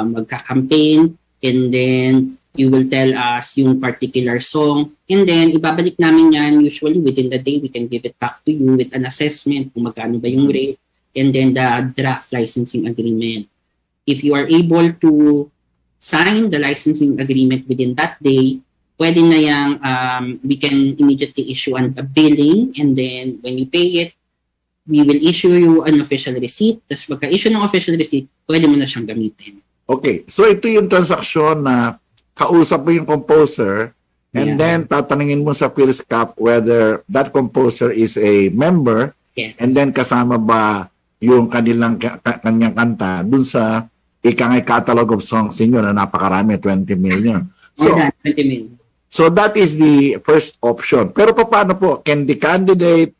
magka-campaign, and then you will tell us yung particular song, and then ibabalik namin yan. Usually within the day, we can give it back to you with an assessment kung magkano ba yung rate, and then the draft licensing agreement. If you are able to sign the licensing agreement within that day, pwede na yang we can immediately issue a billing, and then when you pay it, we will issue you an official receipt. Tapos pagka-issue ng official receipt, pwede mo na siyang gamitin. Okay, so ito yung transaksyon na kausap mo yung composer, and then tatanungin mo sa PhilSCAP whether that composer is a member, and then kasama ba yung kanyang kanta dun sa ikangay catalog of songs inyo na napakarami, 20 million. So, 20 million. So that is the first option. Pero paano po? Can the candidate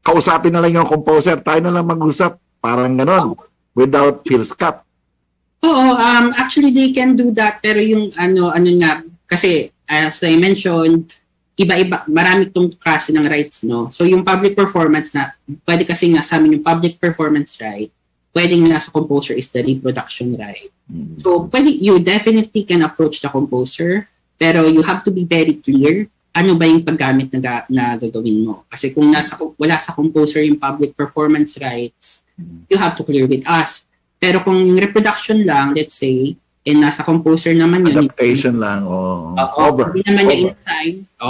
kausapin na lang yung composer, tayo na lang mag-usap, parang ganon, without PhilSCAP? Oo, actually they can do that, pero yung ano nga, kasi as I mentioned, iba-iba, marami itong klase ng rights, no? So yung public performance na, pwede kasi nga sa amin yung public performance right, pwede nga sa composer is the reproduction right. So you definitely can approach the composer, pero you have to be very clear ano ba yung paggamit na gagawin mo. Kasi kung wala sa composer yung public performance rights, you have to clear with us. Pero kung yung reproduction lang, let's say, nasa composer naman yun. Adaptation lang,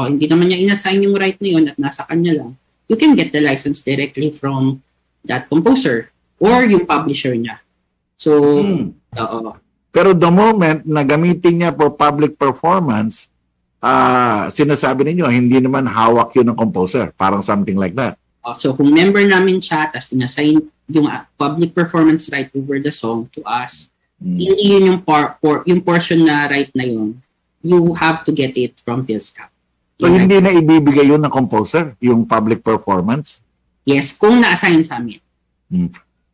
hindi naman niya inassign yung right na yun at nasa kanya lang. You can get the license directly from that composer or yung publisher niya. So, Pero the moment na gamitin niya for public performance, sinasabi ninyo, hindi naman hawak yun ng composer. Parang something like that. So, kung member namin siya, tapos inassign yung public performance right over the song to us, hindi yun yung portion na right na yun. You have to get it from PhilSCAP. So, hindi na ibibigay yun ng composer, yung public performance? Yes, kung na-assign sa amin.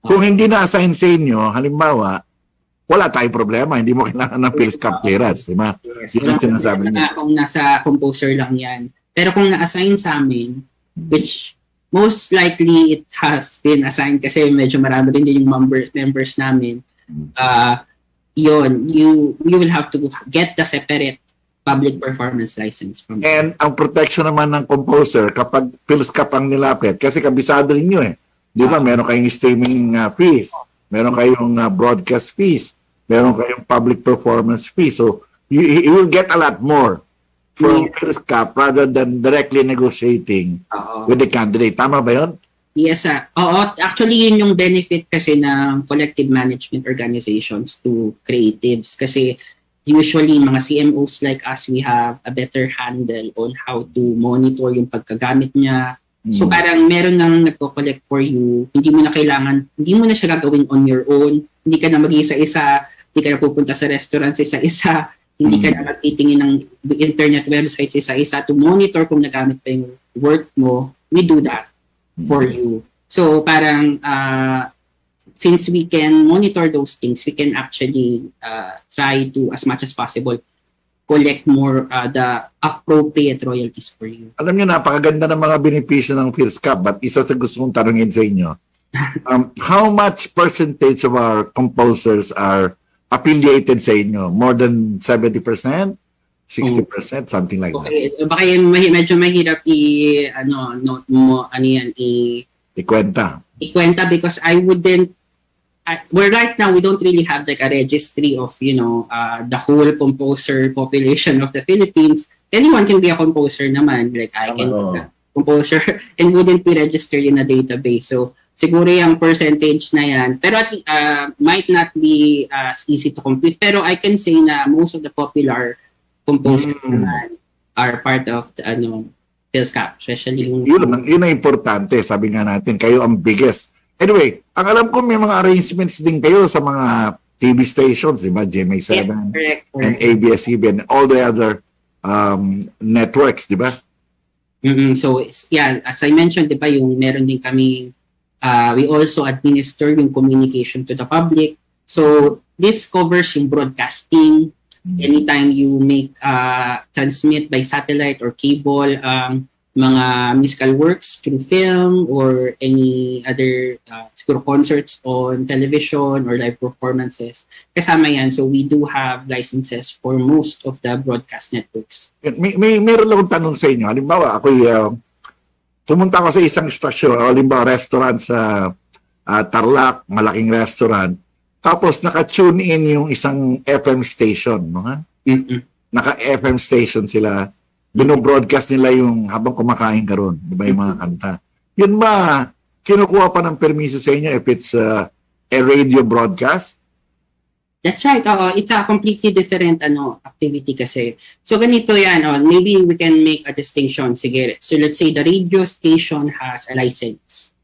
Kung hindi na-assign sa inyo, halimbawa, wala tayong problema. Hindi mo kailangan ng PhilSCAP clearance, di ba? Yes, yun ang sinasabi niya. Kung nasa composer lang yan. Pero kung na-assign sa amin, which most likely it has been assigned kasi medyo marami rin din yung members namin, you will have to get the separate public performance license from them. And ang protection naman ng composer kapag PhilSCAP ang nilapit, kasi kabisado ninyo eh. Di ba, meron kayong streaming fees, meron kayong broadcast fees, meron kayong public performance fees. So, you will get a lot more from PhilSCAP rather than directly negotiating with the candidate. Tama ba yun? Yes, sir. Oo, actually yun yung benefit kasi ng collective management organizations to creatives. Kasi usually mga CMOs like us, we have a better handle on how to monitor yung pagkagamit niya. So parang meron nang nagko-collect for you, hindi mo na siya gagawin on your own, hindi ka na mag-isa-isa, hindi ka na pupunta sa restaurants isa-isa, hindi ka na magtitingin ng internet websites isa-isa to monitor kung nagamit pa yung work mo. We do that for you. So parang since we can monitor those things, we can actually try to, as much as possible, collect more the appropriate royalties for you. Alam niyo, napakaganda ng mga benepisyo ng PhilSCAP, but isa sa gusto kong tanungin sa inyo, how much percentage of our composers are affiliated sa inyo? More than 70%? 60%? Something like that. Okay. Baka yun, medyo mahirap ikwenta because I wouldn't, well, right now we don't really have like a registry of the whole composer population of the Philippines. Anyone can be a composer naman, like I can be a composer and wouldn't be registered in a database. So siguro yung percentage na yan, pero might not be as easy to compute, pero I can say na most of the popular composers naman are part of the PhilSCAP, especially yung yun ang importante, sabi nga natin, kayo ang biggest. Anyway, ang alam ko may mga arrangements din kayo sa mga TV stations, di ba? GMA7 correct. and ABS-CBN and all the other networks, di ba? So, yeah, as I mentioned, di ba, yung meron din kami, we also administer yung communication to the public. So, this covers yung broadcasting. Anytime you make transmit by satellite or cable mga musical works through film or any other concerts on television or live performances, kasama yan. So we do have licenses for most of the broadcast networks. Meron lang akong tanong sa inyo. Halimbawa, ako pumunta ako sa isang istasyon, halimbawa restaurant sa Tarlac, malaking restaurant. Tapos naka-tune in yung isang FM station, no? Naka-FM station sila. Bino-broadcast nila yung habang kumakain ka ron, di ba, yung mga kanta. Yun ba, kinukuha pa ng permiso sa inyo if it's a radio broadcast? That's right. It's a completely different activity kasi. So ganito yan. Maybe we can make a distinction. Sige. So let's say the radio station has a license.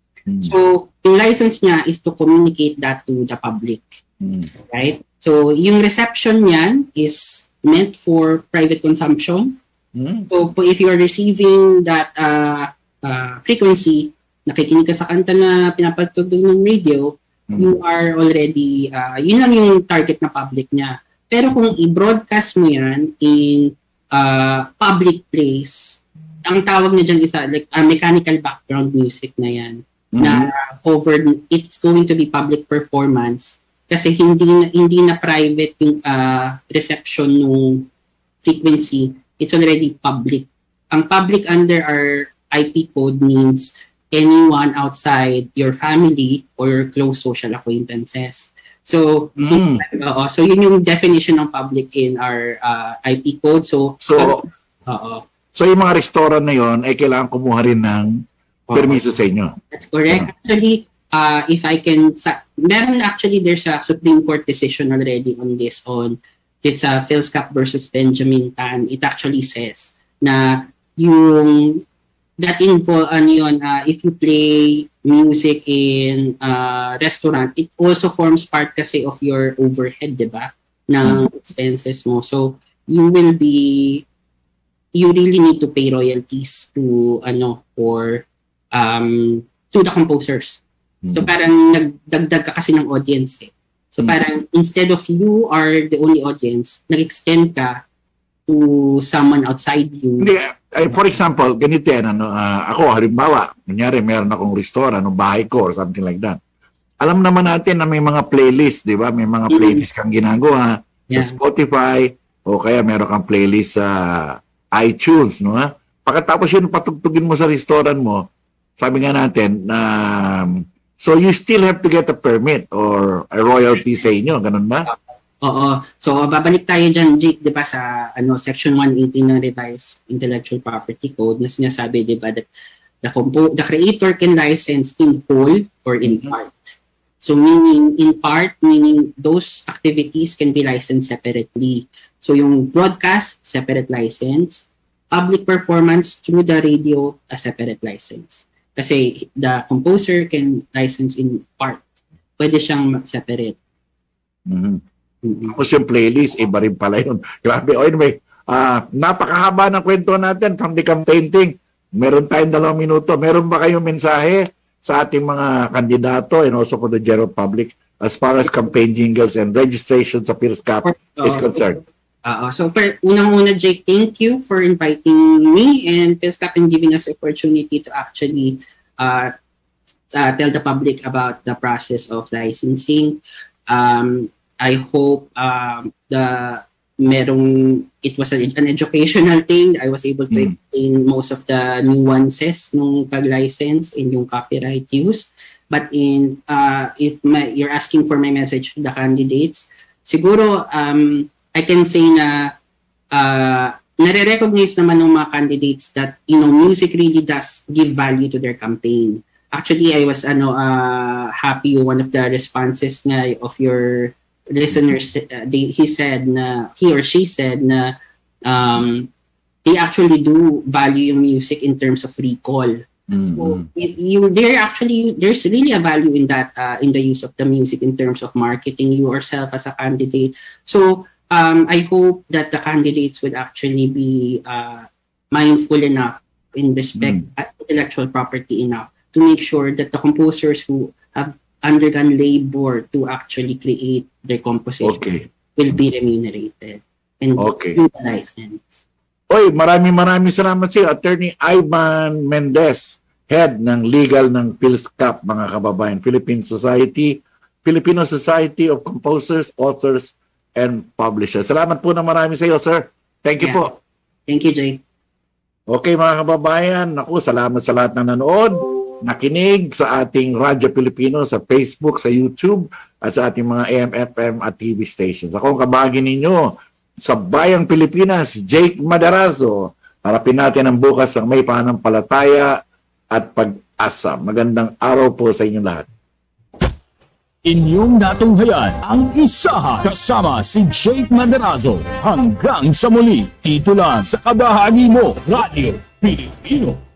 So yung license niya is to communicate that to the public. Right? So yung reception niyan is meant for private consumption. So if you are receiving that frequency, nakikinig ka sa kanta na pinapatugtog ng radio, you are already, yun lang yung target na public niya. Pero kung i-broadcast mo yan in public place, ang tawag niya dyan isa, like mechanical background music na yan, na covered, it's going to be public performance kasi hindi na private yung reception ng frequency. It's already public. Ang public under our IP code means anyone outside your family or your close social acquaintances. So, so yun yung definition ng public in our IP code. So yung mga restaurant na yun ay kailangan kumuha rin ng permiso sa inyo. That's correct. Actually, if I can, there's a Supreme Court decision already on this it's a PhilSCAP versus Benjamin Tan. It actually says na yung if you play music in restaurant, it also forms part kasi of your overhead, di ba? Ng expenses mo. So you really need to pay royalties to the composers. So parang nagdagdag ka kasi ng audience eh. So parang instead of you are the only audience, nag-extend ka to someone outside you. Hindi, for example, ganito yan, ako, halimbawa, kunyari, meron akong restaurant, bahay ko, or something like that. Alam naman natin na may mga playlist, di ba? May mga playlist kang ginagawa sa Spotify, o kaya meron kang playlist sa iTunes, no? Ha? Pagkatapos yun, patugtugin mo sa restaurant mo, sabi nga natin, so you still have to get a permit or a royalty sa inyo, ganun ba? Oo. So, babalik tayo dyan, Jake, di ba, sa Section 180 ng Revised Intellectual Property Code na sinasabi, di ba, that the creator can license in whole or in part. So, meaning, in part, meaning those activities can be licensed separately. So, yung broadcast, separate license. Public performance through the radio, a separate license. Kasi the composer can license in part. Pwede siyang separate. Tapos yung playlist, iba rin pala yun. Grabe. O anyway, napakahaba ng kwento natin from the campaigning. Meron tayong 2 minuto. Meron ba kayong mensahe sa ating mga kandidato and also for the general public as far as campaign jingles and registration sa PhilSCAP is concerned? So, unang-una, Jake, thank you for inviting me and PhilSCAP and giving us the opportunity to actually tell the public about the process of licensing. I hope it was an educational thing. I was able to explain most of the nuances ng pag-license in yung copyright use. But if you're asking for my message to the candidates, siguro I can say na nare-recognize naman ng mga candidates that music really does give value to their campaign. Actually, I was happy one of the responses nga of your listeners, he or she said na they actually do value yung music in terms of recall. So there's really a value in that in the use of the music in terms of marketing yourself as a candidate. So I hope that the candidates would actually be mindful enough in respect at intellectual property enough to make sure that the composers who have undergone labor to actually create their composition will be remunerated and the license. Maraming salamat sa Attorney Ivan Mendez, Head ng Legal ng PhilSCAP, mga kababayan, Filipino Society of Composers, Authors, and Publishers. Salamat po na marami sa iyo, sir. Thank you po. Thank you, Jay. Okay, mga kababayan, salamat sa lahat na nanood, nakinig sa ating Radyo Pilipino sa Facebook, sa YouTube, at sa ating mga AM, FM at TV stations. Ako ang kabahagi ninyo sa Bayang Pilipinas, Jake Madarazo. Harapin natin ang bukas ng may pananampalataya at pag-asa. Magandang araw po sa inyong lahat. Inyong natunghayan ang isahan kasama si Jake Madarazo. Hanggang sa muli, dito lang sa kabahagi mo, Radyo Pilipino.